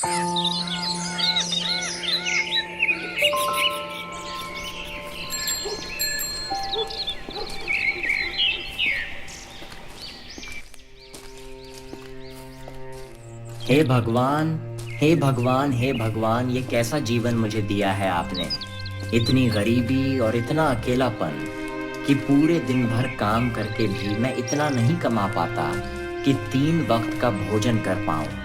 हे भगवान, हे भगवान, हे भगवान, ये कैसा जीवन मुझे दिया है आपने। इतनी गरीबी और इतना अकेलापन कि पूरे दिन भर काम करके भी मैं इतना नहीं कमा पाता कि 3 वक्त का भोजन कर पाऊं।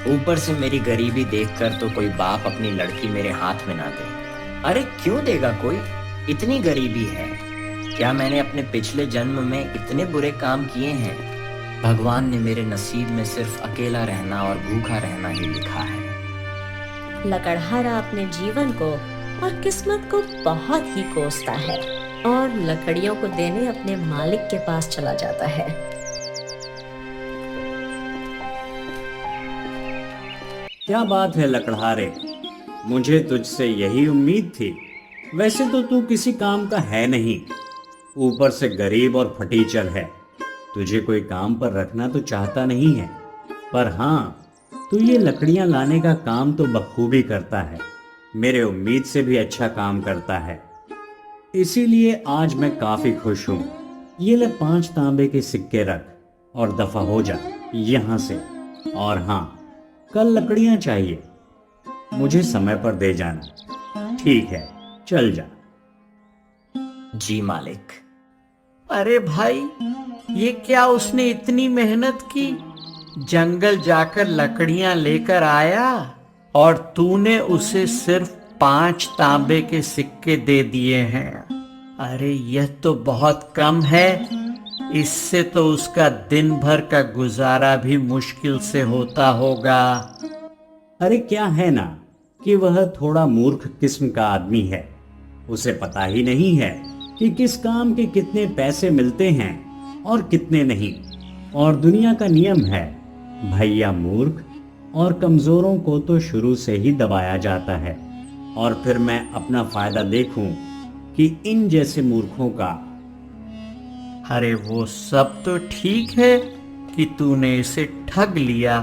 ऊपर से मेरी गरीबी देखकर तो कोई बाप अपनी लड़की मेरे हाथ में ना दे। अरे क्यों देगा कोई? इतनी गरीबी है। क्या मैंने अपने पिछले जन्म में इतने बुरे काम किए हैं? भगवान ने मेरे नसीब में सिर्फ अकेला रहना और भूखा रहना ही लिखा है। लकड़हारा अपने जीवन को और किस्मत को बहुत ही कोसता है और लकड़ियों को देने अपने मालिक के पास चला जाता है। क्या बात है लकड़हारे, मुझे तुझसे यही उम्मीद थी। वैसे तो तू किसी काम का है नहीं, ऊपर से गरीब और फटीचर है। तुझे कोई काम पर रखना तो चाहता नहीं है, पर हाँ, तू ये लकड़ियां लाने का काम तो बखूबी करता है। मेरे उम्मीद से भी अच्छा काम करता है, इसीलिए आज मैं काफी खुश हूँ। ये ले 5 तांबे के सिक्के रख और दफा हो जा यहाँ से। और हाँ, कल लकड़ियां चाहिए, मुझे समय पर दे जाना। ठीक है, चल जा। जी मालिक। अरे भाई, ये क्या उसने इतनी मेहनत की, जंगल जाकर लकड़ियां लेकर आया और तूने उसे सिर्फ 5 तांबे के सिक्के दे दिए हैं। अरे यह तो बहुत कम है, इससे तो उसका दिन भर का गुजारा भी मुश्किल से होता होगा। अरे क्या है ना कि वह थोड़ा मूर्ख किस्म का आदमी है। उसे पता ही नहीं है कि किस काम के कितने पैसे मिलते हैं और कितने नहीं। और दुनिया का नियम है, भैया मूर्ख और कमजोरों को तो शुरू से ही दबाया जाता है। और फिर मैं अपना फायदा देखूं कि इन जैसे मूर्खों का। अरे वो सब तो ठीक है कि तूने इसे ठग लिया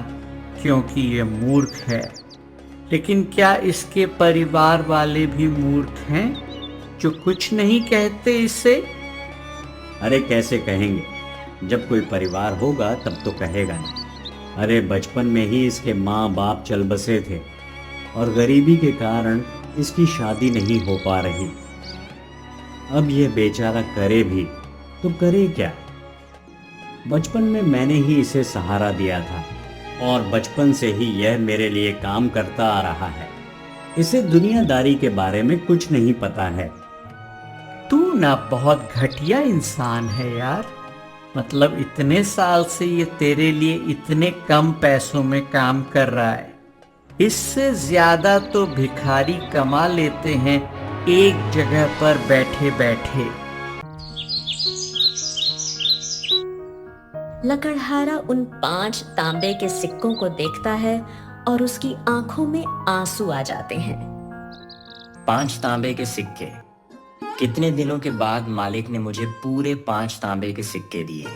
क्योंकि ये मूर्ख है, लेकिन क्या इसके परिवार वाले भी मूर्ख हैं जो कुछ नहीं कहते इसे? अरे कैसे कहेंगे, जब कोई परिवार होगा तब तो कहेगा ना। अरे बचपन में ही इसके माँ बाप चल बसे थे और गरीबी के कारण इसकी शादी नहीं हो पा रही। अब ये बेचारा करे भी तो करे क्या। बचपन में मैंने ही इसे सहारा दिया था और बचपन से ही यह मेरे लिए काम करता आ रहा है। इसे दुनियादारी के बारे में कुछ नहीं पता है। तू ना बहुत घटिया इंसान है यार। मतलब इतने साल से ये तेरे लिए इतने कम पैसों में काम कर रहा है। इससे ज्यादा तो भिखारी कमा लेते हैं एक जगह पर बैठे बैठे। लकड़हारा उन 5 तांबे के सिक्कों को देखता है और उसकी आंखों में आंसू आ जाते हैं। 5 तांबे के सिक्के। कितने दिनों के बाद मालिक ने मुझे पूरे 5 तांबे के सिक्के दिए,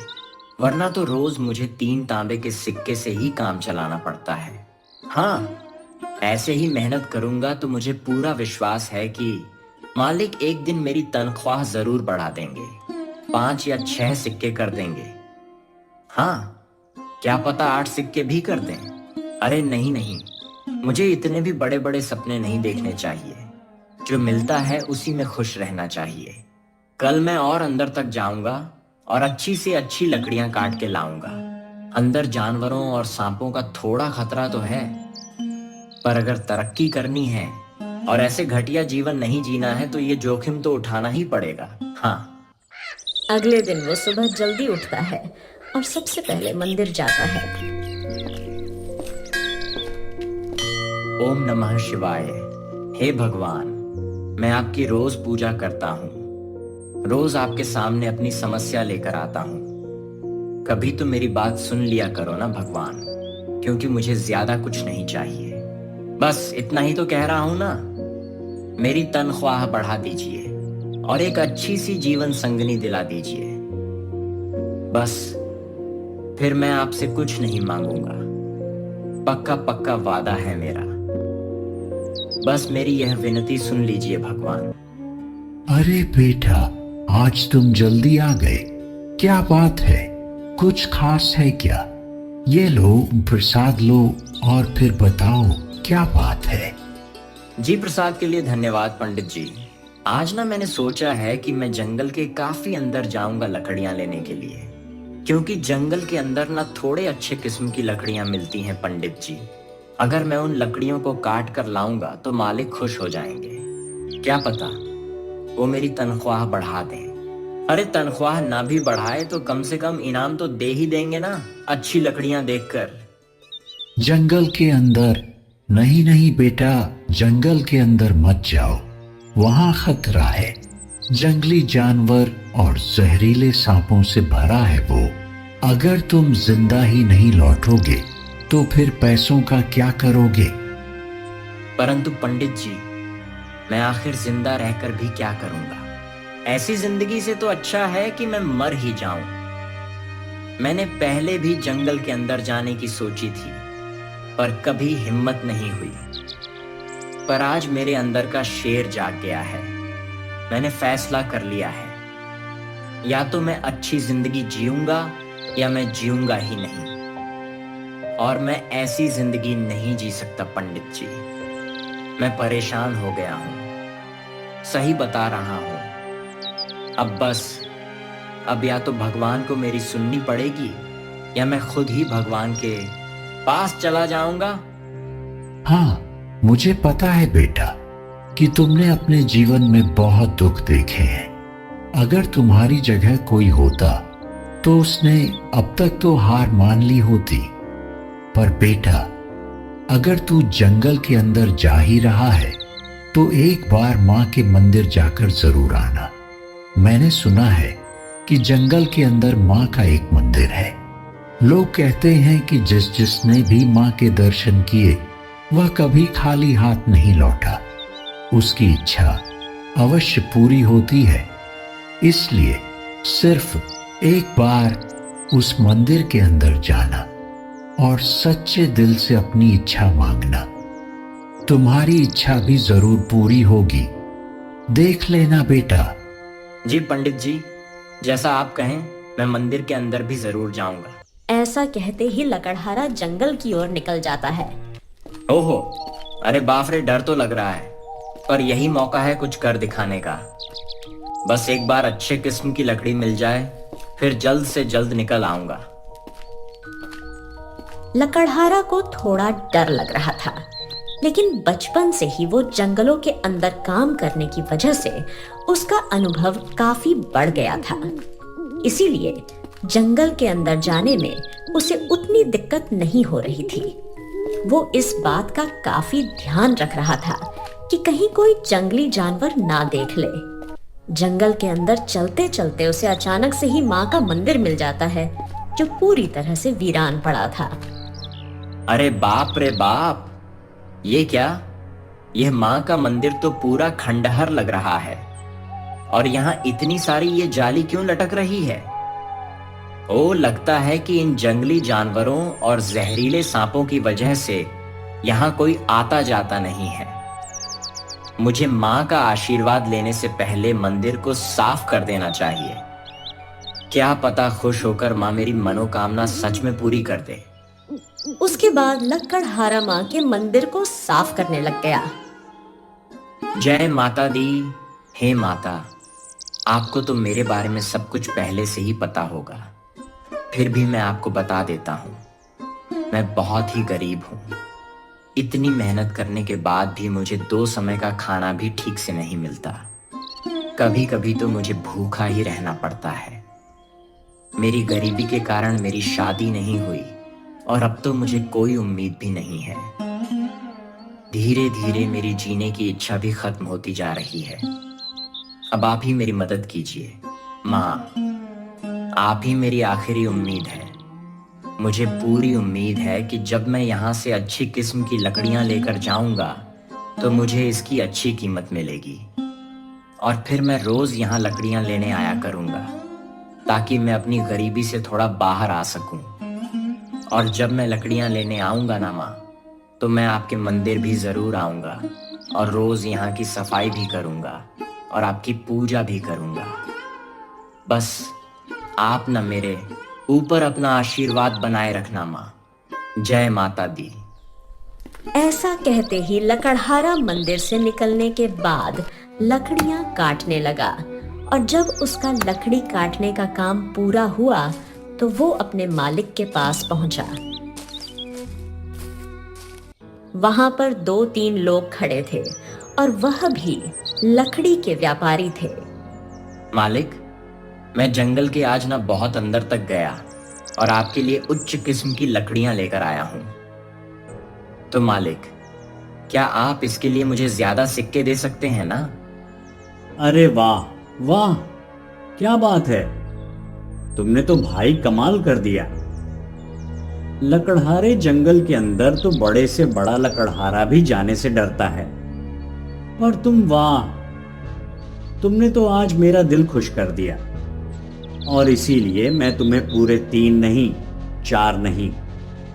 वरना तो रोज मुझे 3 तांबे के सिक्के से ही काम चलाना पड़ता है। हाँ, ऐसे ही मेहनत करूंगा तो मुझे पूरा विश्वास है कि मालिक एक दिन मेरी तनख्वाह जरूर बढ़ा देंगे, 5 या 6 सिक्के कर देंगे। हाँ, क्या पता 8 सिक्के भी कर दें। अरे नहीं नहीं, मुझे इतने भी बड़े बड़े सपने नहीं देखने चाहिए। जो मिलता है उसी में खुश रहना चाहिए। कल मैं और अंदर तक जाऊंगा और अच्छी से अच्छी लकड़ियां काट के लाऊंगा। अंदर जानवरों और सांपों का थोड़ा खतरा तो है, पर अगर तरक्की करनी है और ऐसे घटिया जीवन नहीं जीना है तो ये जोखिम तो उठाना ही पड़ेगा। हाँ। अगले दिन वो सुबह जल्दी उठता है और सबसे पहले मंदिर जाता है। ओम नमः शिवाय। हे भगवान, मैं आपकी रोज पूजा करता हूँ, रोज आपके सामने अपनी समस्या लेकर आता हूँ। कभी तो मेरी बात सुन लिया करो ना भगवान, क्योंकि मुझे ज्यादा कुछ नहीं चाहिए। बस इतना ही तो कह रहा हूं ना। मेरी तनख्वाह बढ़ा दीजिए और एक अच्छी सी जीवन संगनी दिला दीजिए। बस फिर मैं आपसे कुछ नहीं मांगूंगा। पक्का पक्का वादा है मेरा। बस मेरी यह विनती सुन लीजिए भगवान। अरे बेटा, आज तुम जल्दी आ गए, क्या बात है? कुछ खास है क्या? ये लो प्रसाद लो और फिर बताओ क्या बात है। जी प्रसाद के लिए धन्यवाद पंडित जी। आज ना मैंने सोचा है कि मैं जंगल के काफी अंदर जाऊंगा लकड़ियां लेने के लिए, क्योंकि जंगल के अंदर ना थोड़े अच्छे किस्म की लकड़ियां मिलती हैं पंडित जी। अगर मैं उन लकड़ियों को काट कर लाऊंगा तो मालिक खुश हो जाएंगे। क्या पता वो मेरी तनख्वाह बढ़ा दें। अरे तनख्वाह ना भी बढ़ाए तो कम से कम इनाम तो दे ही देंगे ना, अच्छी लकड़ियां देखकर। जंगल के अंदर? नहीं नहीं बेटा, जंगल के अंदर मत जाओ, वहां खतरा है। जंगली जानवर और जहरीले सांपों से भरा है वो। अगर तुम जिंदा ही नहीं लौटोगे तो फिर पैसों का क्या करोगे? परंतु पंडित जी, मैं आखिर जिंदा रहकर भी क्या करूंगा? ऐसी जिंदगी से तो अच्छा है कि मैं मर ही जाऊं। मैंने पहले भी जंगल के अंदर जाने की सोची थी, पर कभी हिम्मत नहीं हुई। पर आज मेरे अंदर का शेर जाग गया है। मैंने फैसला कर लिया है, या तो मैं अच्छी जिंदगी जीऊंगा या मैं जीऊंगा ही नहीं। और मैं ऐसी जिंदगी नहीं जी सकता पंडित जी। मैं परेशान हो गया हूं, सही बता रहा हूं। अब या तो भगवान को मेरी सुननी पड़ेगी या मैं खुद ही भगवान के पास चला जाऊंगा। हाँ, मुझे पता है बेटा कि तुमने अपने जीवन में बहुत दुख देखे हैं। अगर तुम्हारी जगह कोई होता तो उसने अब तक तो हार मान ली होती। पर बेटा, अगर तू जंगल के अंदर जा ही रहा है तो एक बार मां के मंदिर जाकर जरूर आना। मैंने सुना है कि जंगल के अंदर मां का एक मंदिर है। लोग कहते हैं कि जिसने भी मां के दर्शन किए वह कभी खाली हाथ नहीं लौटा। उसकी इच्छा अवश्य पूरी होती है। इसलिए सिर्फ एक बार उस मंदिर के अंदर जाना और सच्चे दिल से अपनी इच्छा मांगना। तुम्हारी इच्छा भी जरूर पूरी होगी, देख लेना बेटा। जी पंडित जी, जैसा आप कहें मैं मंदिर के अंदर भी जरूर जाऊंगा। ऐसा कहते ही लकड़हारा जंगल की ओर निकल जाता है। ओहो, अरे बाप रे, डर तो लग रहा है, पर यही मौका है कुछ कर दिखाने का। बस एक बार अच्छे किस्म की लकड़ी मिल जाए, फिर जल्द से जल्द निकल आऊंगा। लकड़हारा को थोड़ा डर लग रहा था, लेकिन बचपन से ही वो जंगलों के अंदर काम करने की वजह से उसका अनुभव काफी बढ़ गया था। इसीलिए जंगल के अंदर जाने में उसे उतनी दिक्कत नहीं हो रही थी। वो इस बात का काफी ध्यान रख रहा था कि कहीं कोई जंगली जानवर ना देख ले। जंगल के अंदर चलते चलते उसे अचानक से ही माँ का मंदिर मिल जाता है, जो पूरी तरह से वीरान पड़ा था। अरे बाप रे बाप, ये क्या? यह माँ का मंदिर तो पूरा खंडहर लग रहा है। और यहाँ इतनी सारी ये जाली क्यों लटक रही है? ओ, लगता है कि इन जंगली जानवरों और जहरीले सांपों की वजह से यहाँ कोई आता जाता नहीं है। मुझे माँ का आशीर्वाद लेने से पहले मंदिर को साफ कर देना चाहिए। क्या पता खुश होकर माँ मेरी मनोकामना सच में पूरी कर दे। उसके बाद लकड़हारा माँ के मंदिर को साफ करने लग गया। जय माता दी। हे माता, आपको तो मेरे बारे में सब कुछ पहले से ही पता होगा, फिर भी मैं आपको बता देता हूँ, मैं बहुत ही गरीब हूँ। इतनी मेहनत करने के बाद भी मुझे 2 समय का खाना भी ठीक से नहीं मिलता। कभी कभी तो मुझे भूखा ही रहना पड़ता है। मेरी गरीबी के कारण मेरी शादी नहीं हुई और अब तो मुझे कोई उम्मीद भी नहीं है। धीरे धीरे मेरी जीने की इच्छा भी खत्म होती जा रही है। अब आप ही मेरी मदद कीजिए माँ, आप ही मेरी आखिरी उम्मीद है। मुझे पूरी उम्मीद है कि जब मैं यहाँ से अच्छी किस्म की लकड़ियाँ लेकर जाऊँगा तो मुझे इसकी अच्छी कीमत मिलेगी और फिर मैं रोज़ यहाँ लकड़ियाँ लेने आया करूँगा ताकि मैं अपनी गरीबी से थोड़ा बाहर आ सकूँ। और जब मैं लकड़ियां लेने आऊंगा ना माँ, तो मैं आपके मंदिर भी जरूर आऊंगा और रोज यहाँ की सफाई भी करूंगा और आपकी पूजा भी करूंगा। बस आप ना मेरे ऊपर अपना आशीर्वाद बनाए रखना माँ। जय माता दी। ऐसा कहते ही लकड़हारा मंदिर से निकलने के बाद लकड़ियां काटने लगा, और जब उसका लकड़ी काटने का काम पूरा हुआ तो वो अपने मालिक के पास पहुंचा। वहां पर 2-3 लोग खड़े थे और वह भी लकड़ी के व्यापारी थे। मालिक, मैं जंगल के आज ना बहुत अंदर तक गया और आपके लिए उच्च किस्म की लकड़ियां लेकर आया हूं। तो मालिक, क्या आप इसके लिए मुझे ज्यादा सिक्के दे सकते हैं ना? अरे वाह वाह, क्या बात है, तुमने तो भाई कमाल कर दिया। लकड़हारे जंगल के अंदर तो बड़े से बड़ा लकड़हारा भी जाने से डरता है, और तुम, वाह, तुमने तो आज मेरा दिल खुश कर दिया। और इसीलिए मैं तुम्हें पूरे 3 नहीं, 4 नहीं,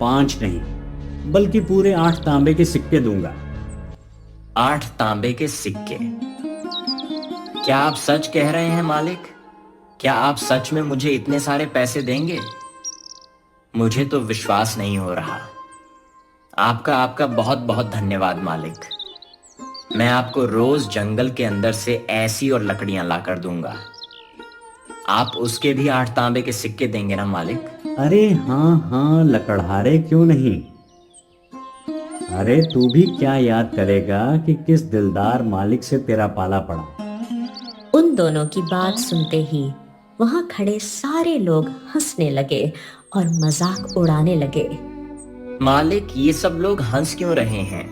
5 नहीं, बल्कि पूरे 8 तांबे के सिक्के दूंगा। 8 तांबे के सिक्के? क्या आप सच कह रहे हैं मालिक? क्या आप सच में मुझे इतने सारे पैसे देंगे? मुझे तो विश्वास नहीं हो रहा। आपका बहुत बहुत धन्यवाद मालिक। मैं आपको रोज जंगल के अंदर से ऐसी और लकड़ियां लाकर दूंगा। आप उसके भी 8 तांबे के सिक्के देंगे ना मालिक? अरे हाँ हाँ लकड़हारे, क्यों नहीं। अरे तू भी क्या याद करेगा कि किस दिलदार मालिक से तेरा पाला पड़ा। उन दोनों की बात सुनते ही वहां खड़े सारे लोग हंसने लगे और मजाक उड़ाने लगे। मालिक, ये सब लोग हंस क्यों रहे हैं?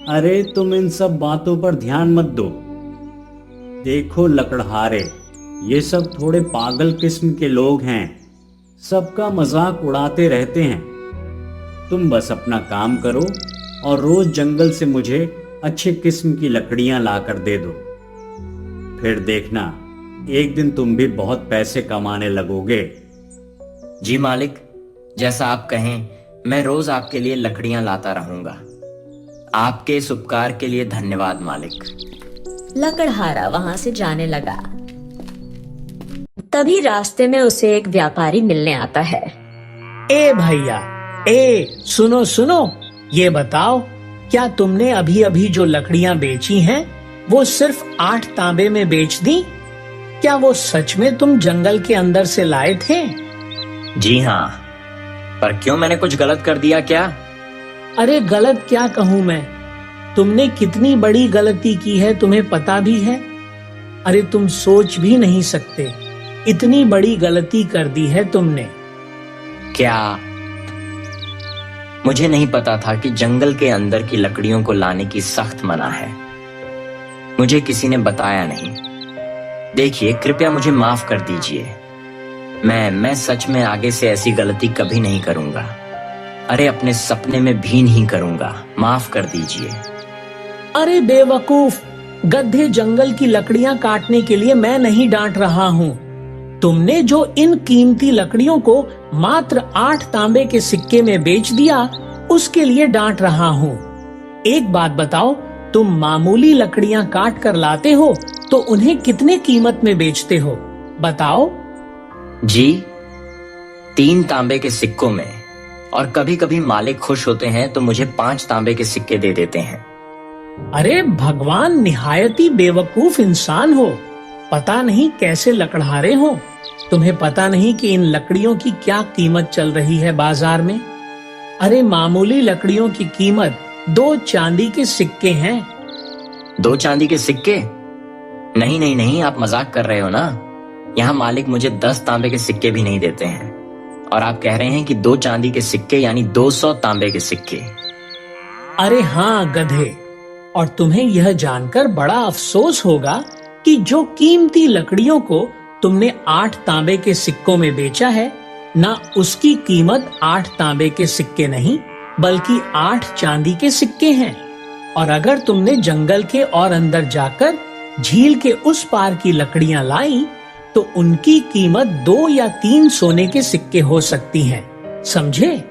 अरे तुम इन सब बातों पर ध्यान मत दो। देखो लकड़हारे, ये सब थोड़े पागल किस्म के लोग हैं, सबका मजाक उड़ाते रहते हैं। तुम बस अपना काम करो और रोज जंगल से मुझे अच्छे किस्म की लकड़ियां लाकर दे दो। फिर देखना, एक दिन तुम भी बहुत पैसे कमाने लगोगे। जी मालिक, जैसा आप कहें, मैं रोज आपके लिए लकड़ियां लाता रहूंगा। आपके इस उपकार के लिए धन्यवाद मालिक। लकड़हारा वहां से जाने लगा। तभी रास्ते में उसे एक व्यापारी मिलने आता है। ए भैया, ए सुनो सुनो, ये बताओ, क्या तुमने अभी अभी जो लकड़ियां बेची हैं वो सिर्फ 8 तांबे में बेच दी? क्या वो सच में तुम जंगल के अंदर से लाए थे? जी हाँ, पर क्यों, मैंने कुछ गलत कर दिया क्या? अरे गलत क्या कहूँ मैं, तुमने कितनी बड़ी गलती की है तुम्हें पता भी है? अरे तुम सोच भी नहीं सकते, इतनी बड़ी गलती कर दी है तुमने। क्या? मुझे नहीं पता था कि जंगल के अंदर की लकड़ियों को लाने की सख्त मना है। मुझे किसी ने बताया नहीं। देखिए, कृपया मुझे माफ कर दीजिए। मैं सच में आगे से ऐसी गलती कभी नहीं करूंगा। अरे अपने सपने में भी नहीं करूंगा। माफ कर दीजिए। अरे बेवकूफ, गधे, जंगल की लकड़ियां काटने के लिए मैं नहीं डांट रहा हूँ। तुमने जो इन कीमती लकड़ियों को मात्र 8 तांबे के सिक्के में बेच दिया, उसके लिए डांट रहा हूँ। एक बात बताओ, तुम मामूली लकड़ियां काट कर लाते हो तो उन्हें कितने कीमत में बेचते हो, बताओ? जी, 3 तांबे के सिक्कों में, और कभी कभी मालिक खुश होते हैं तो मुझे 5 तांबे के सिक्के दे देते हैं। अरे भगवान, निहायती बेवकूफ इंसान हो। पता नहीं कैसे लकड़हारे हो। तुम्हें पता नहीं कि इन लकड़ियों की क्या कीमत चल रही है बाजार में? अरे मामूली लकड़ियों की कीमत 2 चांदी के सिक्के हैं। 2 चांदी के सिक्के? नहीं नहीं नहीं, आप मजाक कर रहे हो ना। यहाँ मालिक मुझे 10 तांबे के सिक्के भी नहीं देते हैं, और आप कह रहे हैं कि 2 चांदी के सिक्के यानी 200 तांबे के सिक्के। अरे हाँ गधे, और तुम्हें यह जानकर बड़ा अफसोस होगा कि जो कीमती लकड़ियों को तुमने 8 तांबे के सिक्कों में बेचा है, ना उसकी कीमत 8 तांबे के सिक्के नहीं बल्कि 8 चांदी के सिक्के हैं। और अगर तुमने जंगल के और अंदर जाकर झील के उस पार की लकड़ियां लाई तो उनकी कीमत 2 या 3 सोने के सिक्के हो सकती हैं। समझे?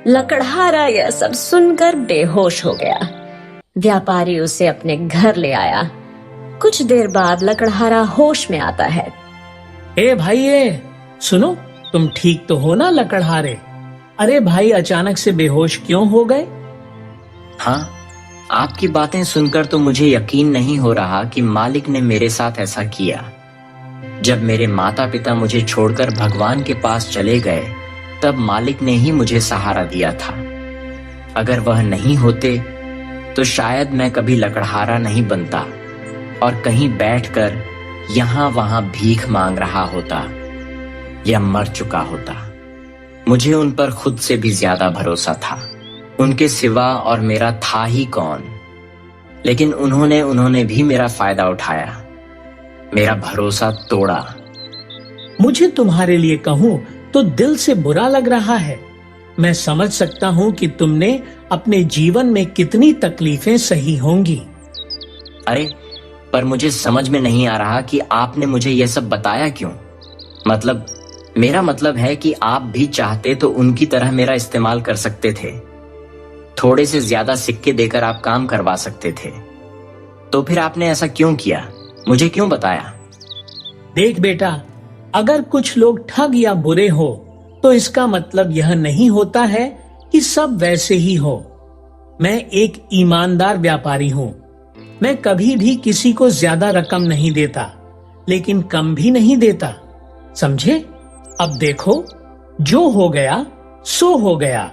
लकड़हारा यह सब सुनकर बेहोश हो गया। व्यापारी उसे अपने घर ले आया। कुछ देर बाद लकड़हारा होश में आता है। ए भाई, ए सुनो, तुम ठीक तो हो ना लकड़हारे? अरे भाई, अचानक से बेहोश क्यों हो गए? हाँ, आपकी बातें सुनकर तो मुझे यकीन नहीं हो रहा कि मालिक ने मेरे साथ ऐसा किया। जब मेरे माता पिता मुझे छोड़कर भगवान के पास चले गए, तब मालिक ने ही मुझे सहारा दिया था। अगर वह नहीं होते तो शायद मैं कभी लकड़हारा नहीं बनता और कहीं बैठकर यहाँ वहां भीख मांग रहा होता या मर चुका होता। मुझे उन पर खुद से भी ज्यादा भरोसा था। उनके सिवा और मेरा था ही कौन। लेकिन उन्होंने भी मेरा फायदा उठाया, मेरा भरोसा तोड़ा। मुझे तुम्हारे लिए कहूं तो दिल से बुरा लग रहा है। मैं समझ सकता हूं कि तुमने अपने जीवन में कितनी तकलीफें सही होंगी। अरे, पर मुझे समझ में नहीं आ रहा कि आपने मुझे यह सब बताया क्यों। मेरा मतलब है कि आप भी चाहते तो उनकी तरह मेरा इस्तेमाल कर सकते थे। थोड़े से ज्यादा सिक्के देकर आप काम करवा सकते थे। तो फिर आपने ऐसा क्यों किया? मुझे क्यों बताया? देख बेटा, अगर कुछ लोग ठग या बुरे हो तो इसका मतलब यह नहीं होता है कि सब वैसे ही हो। मैं एक ईमानदार व्यापारी हूँ। मैं कभी भी किसी को ज्यादा रकम नहीं देता, लेकिन कम भी नहीं देता। समझे? अब देखो, जो हो गया सो हो गया।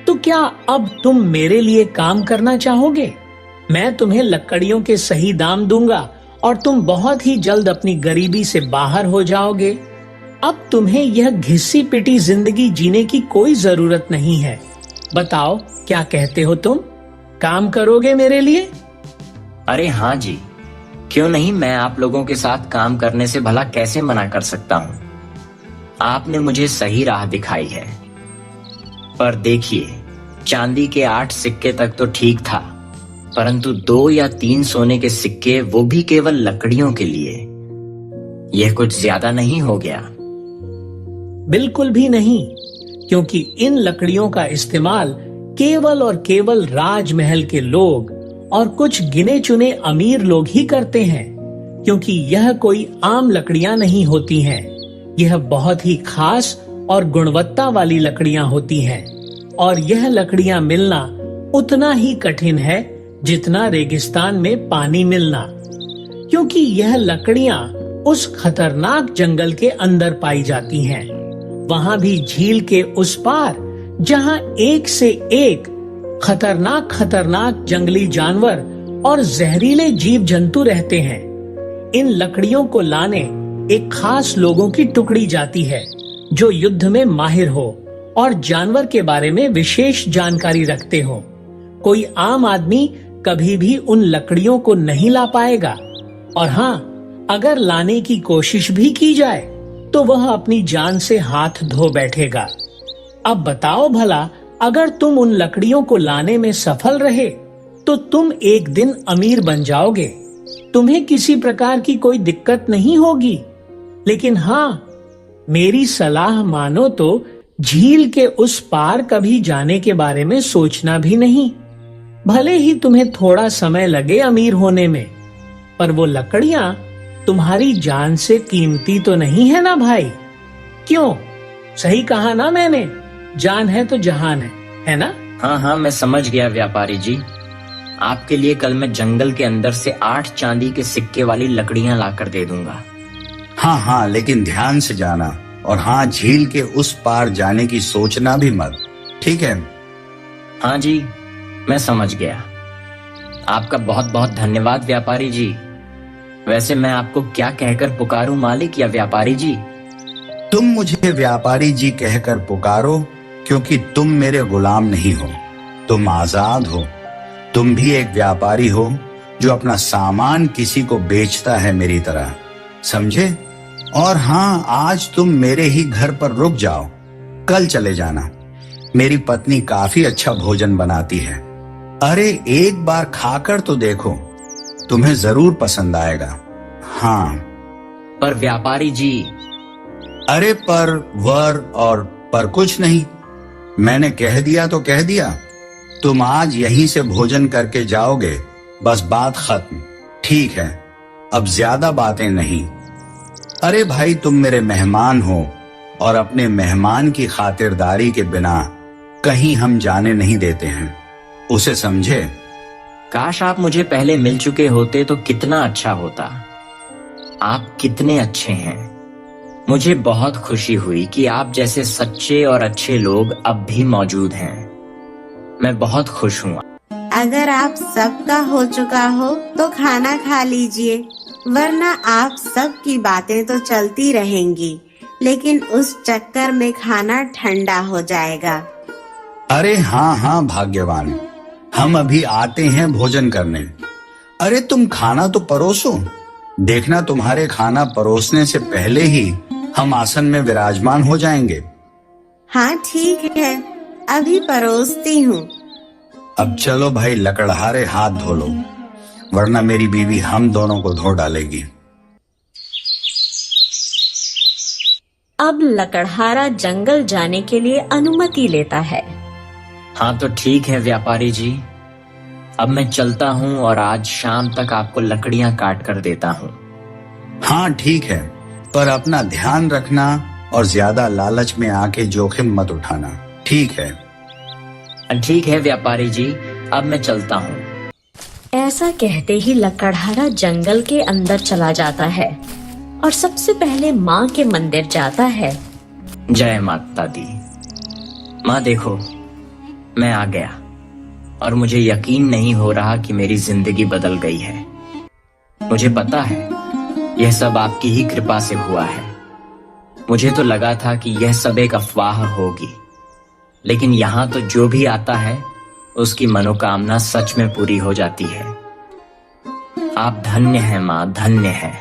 तो क्या अब तुम मेरे लिए काम करना चाहोगे? मैं तुम्हें लकड़ियों के सही दाम दूंगा और तुम बहुत ही जल्द अपनी गरीबी से बाहर हो जाओगे। अब तुम्हें यह घिसी पिटी जिंदगी जीने की कोई जरूरत नहीं है। बताओ, क्या कहते हो तुम? काम करोगे मेरे लिए? अरे हाँ जी, क्यों नहीं। मैं आप लोगों के साथ काम करने से भला कैसे मना कर सकता हूँ। आपने मुझे सही राह दिखाई है। पर देखिए, चांदी के 8 सिक्के तक तो ठीक था, परंतु 2 या 3 सोने के सिक्के, वो भी केवल लकड़ियों के लिए, यह कुछ ज्यादा नहीं हो गया? बिल्कुल भी नहीं, क्योंकि इन लकड़ियों का इस्तेमाल केवल और केवल राजमहल के लोग और कुछ गिने चुने अमीर लोग ही करते हैं। क्योंकि यह कोई आम लकड़ियां नहीं होती हैं। यह बहुत ही खास और गुणवत्ता वाली लकड़ियां होती हैं, और यह लकड़ियां मिलना उतना ही कठिन है जितना रेगिस्तान में पानी मिलना। क्योंकि यह लकड़ियां उस खतरनाक जंगल के अंदर पाई जाती हैं। वहां भी झील के उस पार, जहां एक से एक खतरनाक जंगली जानवर और जहरीले जीव जंतु रहते हैं। इन लकड़ियों को लाने एक खास लोगों की टुकड़ी जाती है, जो युद्ध में माहिर हो और जानवर के बारे में विशेष जानकारी रखते हो। कोई आम आदमी कभी भी उन लकड़ियों को नहीं ला पाएगा, और हाँ, अगर लाने की कोशिश भी की जाए तो वह अपनी जान से हाथ धो बैठेगा। अब बताओ भला, अगर तुम उन लकड़ियों को लाने में सफल रहे तो तुम एक दिन अमीर बन जाओगे। तुम्हें किसी प्रकार की कोई दिक्कत नहीं होगी। लेकिन हाँ, मेरी सलाह मानो तो झील के उस पार कभी जाने के बारे में सोचना भी नहीं। भले ही तुम्हें थोड़ा समय लगे अमीर होने में, पर वो लकड़ियां तुम्हारी जान से कीमती तो नहीं है ना भाई? क्यों? सही कहा ना मैंने? जान है तो जहान है ना? हाँ, मैं समझ गया व्यापारी जी। आपके लिए कल मैं जंगल के अंदर से 8 चांदी के सिक्के वाली लकड़ियां लाकर दे दूंगा। हाँ, लेकिन ध्यान से जाना, और हाँ, झील के उस पार जाने की सोचना भी मत, ठीक है? हाँ जी, मैं समझ गया। आपका बहुत बहुत धन्यवाद व्यापारी जी। वैसे मैं आपको क्या कहकर पुकारूं, मालिक या व्यापारी जी? तुम मुझे व्यापारी जी कहकर पुकारो, क्योंकि तुम मेरे गुलाम नहीं हो, तुम आजाद हो। तुम भी एक व्यापारी हो जो अपना सामान किसी को बेचता है मेरी तरह, समझे? और हाँ, आज तुम मेरे ही घर पर रुक जाओ, कल चले जाना। मेरी पत्नी काफी अच्छा भोजन बनाती है। अरे, एक बार खाकर तो देखो, तुम्हें जरूर पसंद आएगा। हाँ। पर व्यापारी जी। अरे, पर वर और पर कुछ नहीं, मैंने कह दिया तो कह दिया। तुम आज यहीं से भोजन करके जाओगे, बस बात खत्म। ठीक है, अब ज्यादा बातें नहीं। अरे भाई, तुम मेरे मेहमान हो और अपने मेहमान की खातिरदारी के बिना कहीं हम जाने नहीं देते हैं, उसे समझे? काश आप मुझे पहले मिल चुके होते तो कितना अच्छा होता। आप कितने अच्छे हैं। मुझे बहुत खुशी हुई कि आप जैसे सच्चे और अच्छे लोग अब भी मौजूद हैं। मैं बहुत खुश हूँ। अगर आप सबका हो चुका हो तो खाना खा लीजिए, वरना आप सबकी बातें तो चलती रहेंगी, लेकिन उस चक्कर में खाना ठंडा हो जाएगा। अरे हाँ हाँ भाग्यवान, हम अभी आते हैं भोजन करने। अरे तुम खाना तो परोसो। देखना, तुम्हारे खाना परोसने से पहले ही हम आसन में विराजमान हो जाएंगे। हाँ ठीक है, अभी परोसती हूँ। अब चलो भाई, लकड़हारे हाथ धो लो, वरना मेरी बीवी हम दोनों को धो डालेगी। अब लकड़हारा जंगल जाने के लिए अनुमति लेता है। हाँ तो ठीक है व्यापारी जी, अब मैं चलता हूँ और आज शाम तक आपको लकड़ियां काट कर देता हूँ। हाँ ठीक है, पर अपना ध्यान रखना और ज्यादा लालच में आके जोखिम मत उठाना, ठीक है? ठीक है व्यापारी जी, अब मैं चलता हूँ। ऐसा कहते ही लकड़हारा जंगल के अंदर चला जाता है और सबसे पहले माँ के मंदिर जाता है। जय माता दी। माँ देखो, मैं आ गया और मुझे यकीन नहीं हो रहा कि मेरी जिंदगी बदल गई है। मुझे पता है यह सब आपकी ही कृपा से हुआ है। मुझे तो लगा था कि यह सब एक अफवाह होगी, लेकिन यहाँ तो जो भी आता है उसकी मनोकामना सच में पूरी हो जाती है। आप धन्य हैं माँ, धन्य हैं।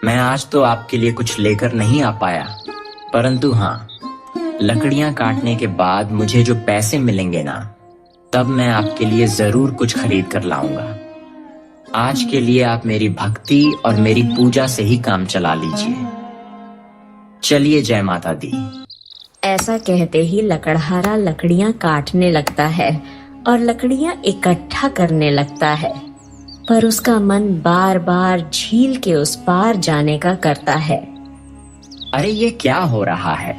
मैं आज तो आपके लिए कुछ लेकर नहीं आ पाया, परंतु हाँ, लकड़ियां काटने के बाद मुझे जो पैसे मिलेंगे ना, तब मैं आपके लिए जरूर कुछ खरीद कर लाऊंगा। आज के लिए आप मेरी भक्ति और मेरी पूजा से ही काम चला लीजिए। चलिए, जय माता दी। ऐसा कहते ही लकड़हारा लकड़ियां काटने लगता है और लकड़ियां इकट्ठा करने लगता है, पर उसका मन बार बार झील के उस पार जाने का करता है। अरे ये क्या हो रहा है?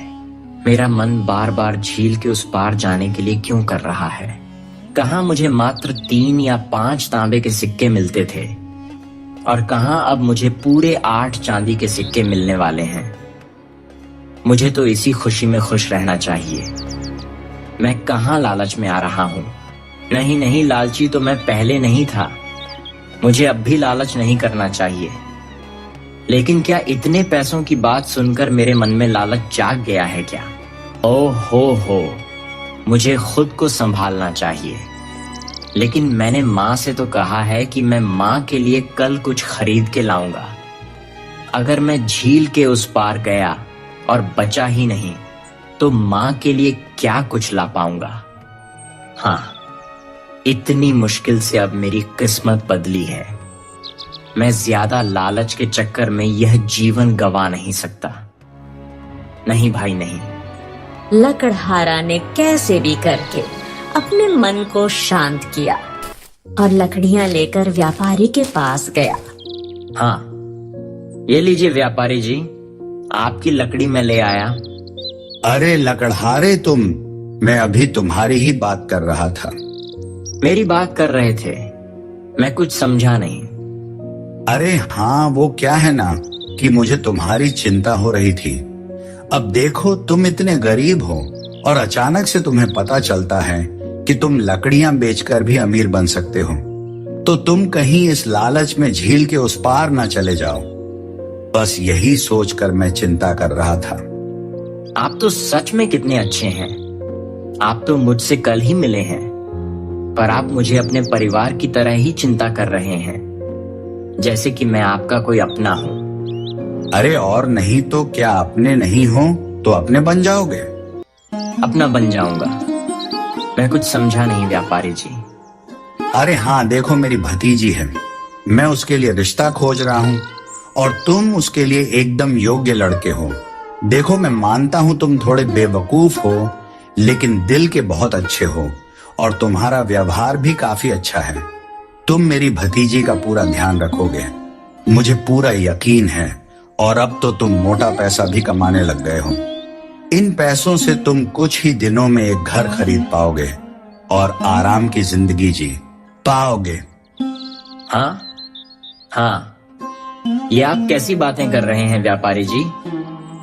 मेरा मन बार बार झील के उस पार जाने के लिए क्यों कर रहा है? कहाँ मुझे मात्र 3 या 5 तांबे के सिक्के मिलते थे और कहाँ अब मुझे पूरे 8 चांदी के सिक्के मिलने वाले हैं। मुझे तो इसी खुशी में खुश रहना चाहिए। मैं कहाँ लालच में आ रहा हूँ? नहीं नहीं, लालची तो मैं पहले नहीं था। मुझे अब भी लालच नहीं करना चाहिए। लेकिन क्या इतने पैसों की बात सुनकर मेरे मन में लालच जाग गया है क्या? ओह हो, मुझे खुद को संभालना चाहिए। लेकिन मैंने माँ से तो कहा है कि मैं माँ के लिए कल कुछ खरीद के लाऊंगा। अगर मैं झील के उस पार गया और बचा ही नहीं, तो माँ के लिए क्या कुछ ला पाऊंगा? हाँ, इतनी मुश्किल से अब मेरी किस्मत बदली है। मैं ज्यादा लालच के चक्कर में यह जीवन गंवा नहीं सकता। नहीं भाई नहीं। लकड़हारा ने कैसे भी करके अपने मन को शांत किया और लकड़ियां लेकर व्यापारी के पास गया। हाँ, ये लीजिए व्यापारी जी, आपकी लकड़ी मैं ले आया। अरे लकड़हारे तुम, मैं अभी तुम्हारी ही बात कर रहा था। मेरी बात कर रहे थे? मैं कुछ समझा नहीं। अरे हाँ, वो क्या है ना कि मुझे तुम्हारी चिंता हो रही थी। अब देखो, तुम इतने गरीब हो और अचानक से तुम्हें पता चलता है कि तुम लकड़ियां बेचकर भी अमीर बन सकते हो, तो तुम कहीं इस लालच में झील के उस पार ना चले जाओ। बस यही सोचकर मैं चिंता कर रहा था। आप तो सच में कितने अच्छे हैं। आप तो मुझसे कल ही मिले हैं, पर आप मुझे अपने परिवार की तरह ही चिंता कर रहे हैं, जैसे कि मैं आपका कोई अपना हूँ। अरे और नहीं तो क्या, अपने नहीं हो तो अपने बन जाओगे। अपना बन जाऊंगा? मैं कुछ समझा नहीं व्यापारी जी। अरे हाँ, देखो मेरी भतीजी है, मैं उसके लिए रिश्ता खोज रहा हूँ और तुम उसके लिए एकदम योग्य लड़के हो। देखो, मैं मानता हूं तुम थोड़े बेवकूफ हो, लेकिन दिल के बहुत अच्छे हो और तुम्हारा व्यवहार भी काफी अच्छा है। तुम मेरी भतीजी का पूरा ध्यान रखोगे, मुझे पूरा यकीन है। और अब तो तुम मोटा पैसा भी कमाने लग गए हो। इन पैसों से तुम कुछ ही दिनों में एक घर खरीद पाओगे और आराम की जिंदगी जी पाओगे। हाँ हाँ, ये आप कैसी बातें कर रहे हैं व्यापारी जी?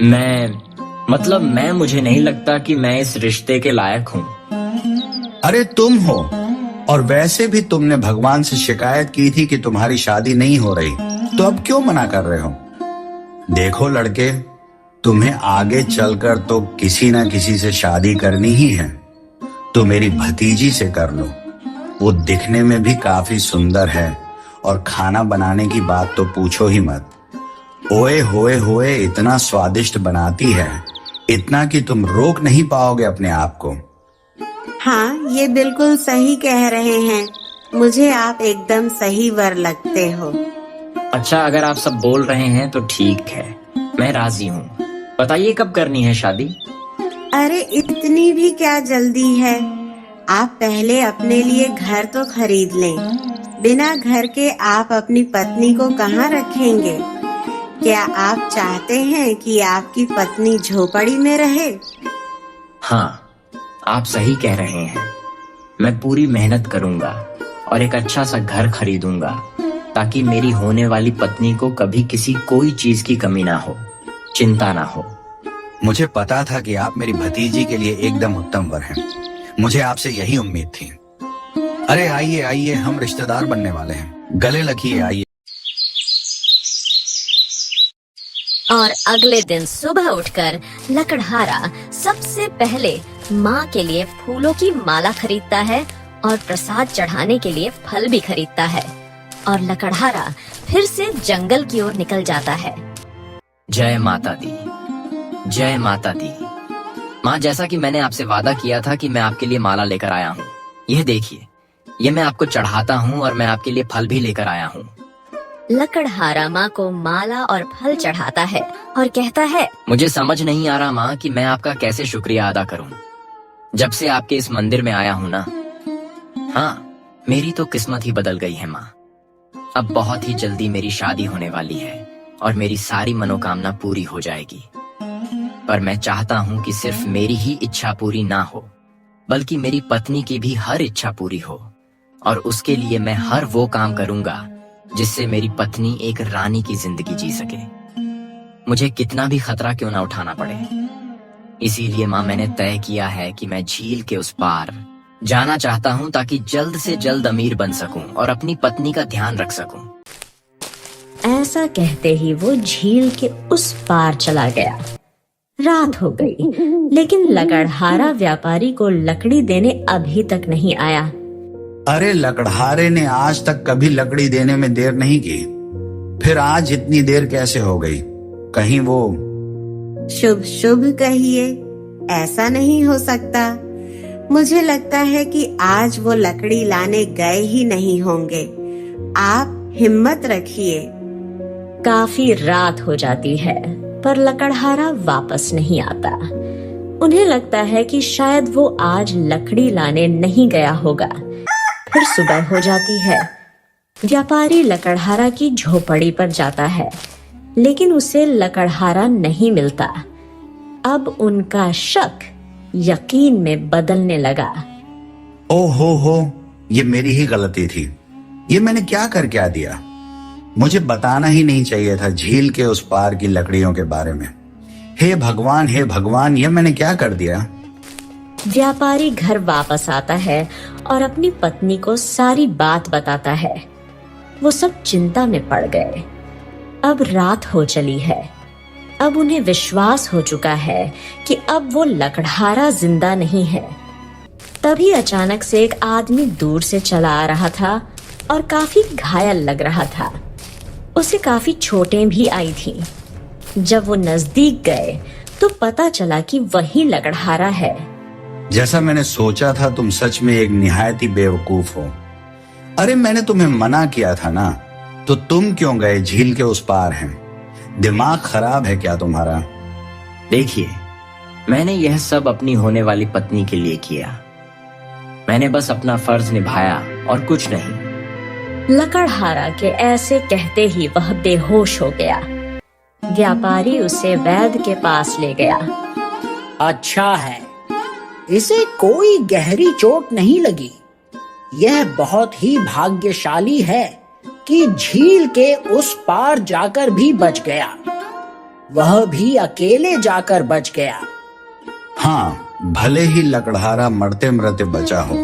मैं मुझे नहीं लगता कि मैं इस रिश्ते के लायक हूँ। अरे तुम हो, और वैसे भी तुमने भगवान से शिकायत की थी कि तुम्हारी शादी नहीं हो रही, तो अब क्यों मना कर रहे हो? देखो लड़के, तुम्हें आगे चलकर तो किसी ना किसी से शादी करनी ही है, तो मेरी भतीजी से कर लो। वो दिखने में भी काफी सुंदर है और खाना बनाने की बात तो पूछो ही मत। ओए होए होए, इतना स्वादिष्ट बनाती है, इतना कि तुम रोक नहीं पाओगे अपने आप को। हाँ, ये बिल्कुल सही कह रहे हैं। मुझे आप एकदम सही वर लगते हो। अच्छा, अगर आप सब बोल रहे हैं तो ठीक है, मैं राजी हूँ। बताइए कब करनी है शादी? अरे इतनी भी क्या जल्दी है? आप पहले अपने लिए घर तो खरीद लें। बिना घर के आप अपनी पत्नी को कहाँ रखेंगे? क्या आप चाहते हैं कि आपकी पत्नी झोपड़ी में रहे? हाँ, आप सही कह रहे हैं। मैं पूरी मेहनत करूंगा और एक अच्छा सा घर खरीदूंगा ताकि मेरी होने वाली पत्नी को कभी किसी कोई चीज की कमी ना हो, चिंता ना हो। मुझे पता था कि आप मेरी भतीजी के लिए एकदम उत्तम वर हैं। मुझे आपसे यही उम्मीद थी। अरे आइए आइए, हम रिश्तेदार बनने वाले हैं, गले लगिए, आइए। और अगले दिन सुबह उठकर लकड़हारा सबसे पहले माँ के लिए फूलों की माला खरीदता है और प्रसाद चढ़ाने के लिए फल भी खरीदता है। और लकड़हारा फिर से जंगल की ओर निकल जाता है। जय माता दी, जय माता दी। माँ, जैसा कि मैंने आपसे वादा किया था कि मैं आपके लिए माला लेकर आया हूँ। यह देखिए, ये मैं आपको चढ़ाता हूँ और मैं आपके लिए फल भी लेकर आया हूँ। लकड़हारा माँ को माला और फल चढ़ाता है और कहता है, मुझे समझ नहीं आ रहा माँ कि मैं आपका कैसे शुक्रिया अदा करूँ। जब से आपके इस मंदिर में आया हूँ ना, हाँ, मेरी तो किस्मत ही बदल गई है माँ। अब बहुत ही जल्दी मेरी शादी होने वाली है और मेरी सारी मनोकामना पूरी हो जाएगी। पर मैं चाहता हूँ कि सिर्फ मेरी ही इच्छा पूरी ना हो, बल्कि मेरी पत्नी की भी हर इच्छा पूरी हो। और उसके लिए मैं हर वो काम करूंगा जिससे मेरी पत्नी एक रानी की जिंदगी जी सके, मुझे कितना भी खतरा क्यों ना उठाना पड़े। इसीलिए माँ, मैंने तय किया है कि मैं झील के उस पार जाना चाहता हूँ ताकि जल्द से जल्द अमीर बन सकूं और अपनी पत्नी का ध्यान रख सकूं। ऐसा कहते ही वो झील के उस पार चला गया। रात हो गई, लेकिन लकड़हारा व्यापारी को लकड़ी देने अभी तक नहीं आया। अरे लकड़हारे ने आज तक कभी लकड़ी देने में देर नहीं की, फिर आज इतनी देर कैसे हो गई? कहीं वो शुभ शुभ कहिए, ऐसा नहीं हो सकता। मुझे लगता है कि आज वो लकड़ी लाने गए ही नहीं होंगे। आप हिम्मत रखिए। काफी रात हो जाती है, पर लकड़हारा वापस नहीं आता। उन्हें लगता है कि शायद वो आज लकड़ी लाने नहीं गया होगा। फिर सुबह हो जाती है। व्यापारी लकड़हारा की झोपड़ी पर जाता है, लेकिन उसे लकड़हारा नहीं मिलता। अब उनका शक यकीन में बदलने लगा। ओ हो, ये मेरी ही गलती थी। ये मैंने क्या कर क्या दिया? मुझे बताना ही नहीं चाहिए था झील के उस पार की लकड़ियों के बारे में। हे भगवान, ये मैंने क्या कर दिया? व्यापारी घर वापस आता है और अपनी पत्नी को सारी बात बताता है। वो सब चिंता में पड़ गए। अब रात हो चली है। अब उन्हें विश्वास हो चुका है कि अब वो लकड़हारा जिंदा नहीं है। तभी अचानक से एक आदमी दूर से चला आ रहा था और काफी घायल लग रहा था। उसे काफी चोटें भी आई थी। जब वो नजदीक गए तो पता चला कि वही लकड़हारा है। जैसा मैंने सोचा था, तुम सच में एक निहायती बेवकूफ हो। अरे मैंने तुम्हें मना किया था ना, तो तुम क्यों गए झील के उस पार हैं? दिमाग खराब है क्या तुम्हारा? देखिए, मैंने यह सब अपनी होने वाली पत्नी के लिए किया। मैंने बस अपना फर्ज निभाया और कुछ नहीं। लकड़हारा के ऐसे कहते ही वह बेहोश हो गया। व्यापारी उसे वैद्य के पास ले गया। अच्छा है, इसे कोई गहरी चोट नहीं लगी। यह बहुत ही भाग्यशाली है कि झील के उस पार जाकर भी बच गया, वह भी अकेले जाकर बच गया। हाँ, भले ही लकड़हारा मरते मरते बचा हो,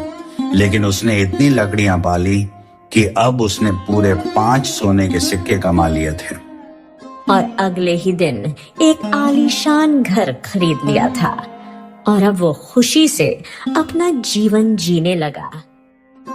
लेकिन उसने इतनी लकड़ियां पाली कि अब उसने पूरे 5 सोने के सिक्के कमा लिए थे। और अगले ही दिन एक आलीशान घर खरीद लिया था और अब वो खुशी से अपना जीवन जीने लगा।